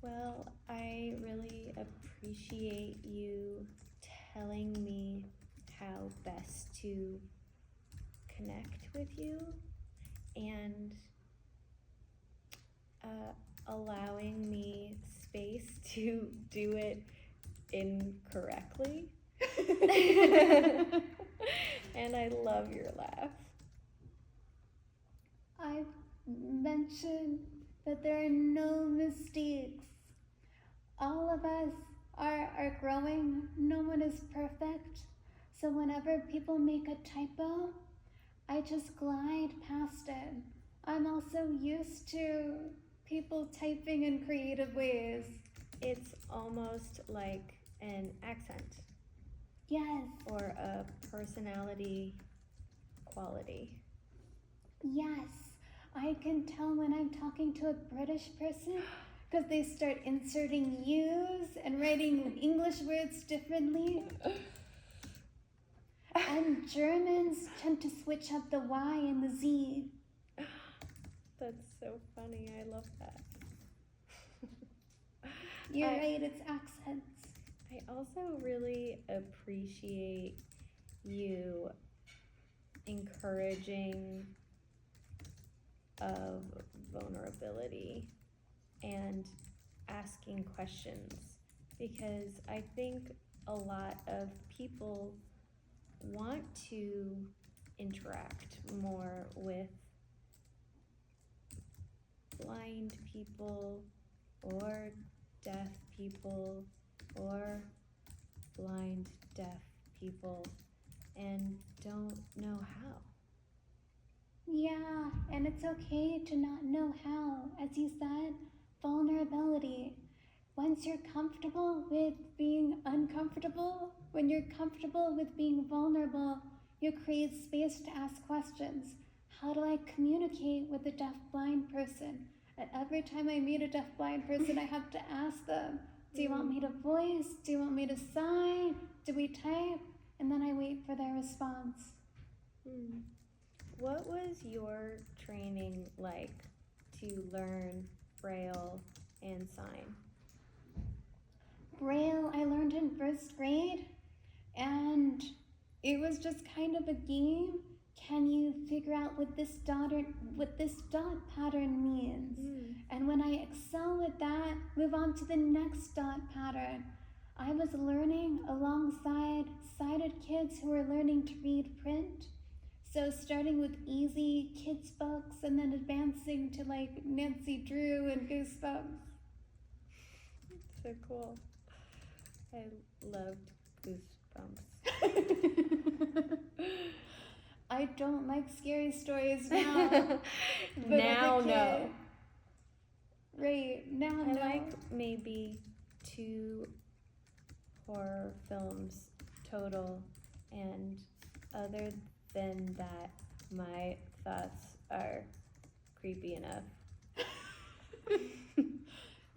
Well, I really appreciate you telling me how best to connect with you and allowing me space to do it incorrectly. And I love your laugh. I've mentioned that there are no mistakes. All of us are growing. No one is perfect. So whenever people make a typo, I just glide past it. I'm also used to people typing in creative ways. It's almost like an accent. Yes. Or a personality quality. Yes. I can tell when I'm talking to a British person because they start inserting U's and writing English words differently. And Germans tend to switch up the Y and the Z. That's so funny. I love that. You're right, it's accents. I also really appreciate you encouraging of vulnerability and asking questions, because I think a lot of people want to interact more with blind people or deaf people or blind deaf people and don't know how. Yeah, and it's okay to not know how. As you said, vulnerability. Once you're comfortable with being uncomfortable, when you're comfortable with being vulnerable, you create space to ask questions. How do I communicate with a deaf-blind person? And every time I meet a deaf-blind person, I have to ask them, do you want me to voice? Do you want me to sign? Do we type? And then I wait for their response. What was your training like to learn Braille and sign? Braille I learned in first grade, and it was just kind of a game. Can you figure out what this dot pattern means? And when I excel with that, move on to the next dot pattern. I was learning alongside sighted kids who were learning to read print. So starting with easy kids books and then advancing to like Nancy Drew and Goosebumps. So cool. I loved Goosebumps. I don't like scary stories now. Now, no. Right, now, I no. like maybe 2 horror films total, and other than that, my thoughts are creepy enough.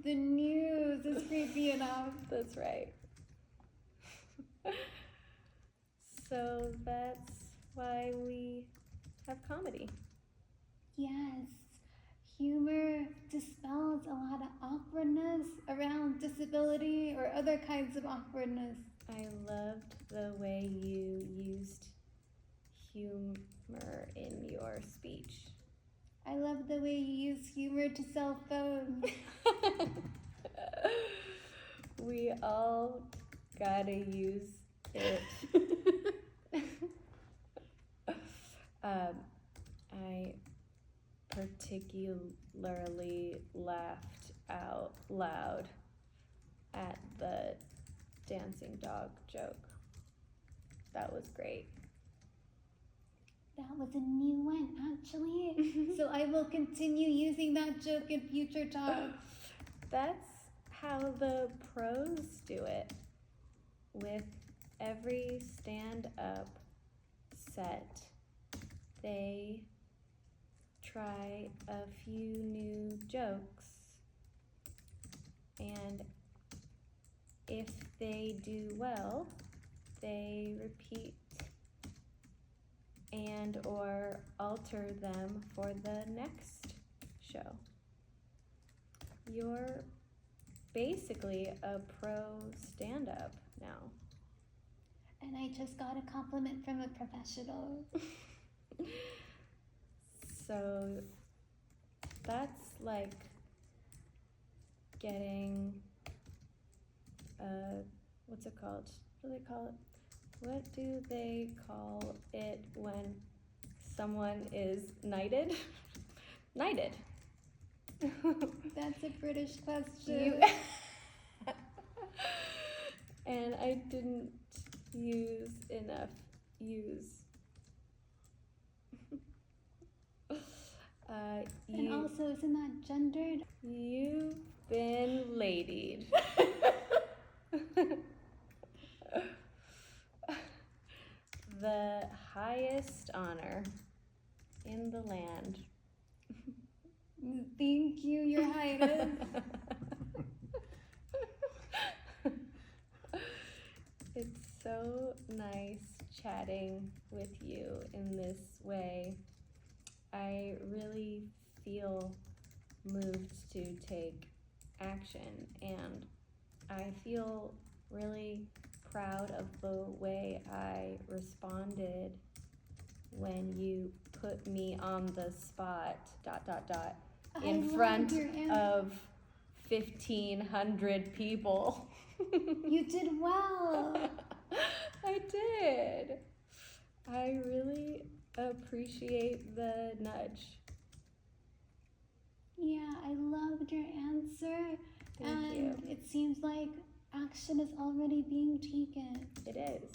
The news is creepy enough. That's right. So that's why we have comedy. Yes. Humor dispels a lot of awkwardness around disability or other kinds of awkwardness. I loved the way you used humor in your speech. I love the way you use humor to sell phones. We all gotta use it. I particularly laughed out loud at the dancing dog joke. That was great. That was a new one, actually. So I will continue using that joke in future talks. That's how the pros do it. With every stand-up set, they try a few new jokes, and if they do well, they repeat and or alter them for the next show. Your basically a pro stand-up now. And I just got a compliment from a professional. So that's like getting, what's it called? What do they call it? What do they call it when someone is knighted? Knighted. That's a British question. And I didn't use enough And also, isn't that gendered? You've been ladied. The highest honor in the land. Thank you, Your Highness. It's so nice chatting with you in this way. I really feel moved to take action, and I feel really proud of the way I responded when you put me on the spot, ... in front of 1,500 people. You did well. I did. I really appreciate the nudge. Yeah, I loved your answer. Thank you. It seems like action is already being taken. It is.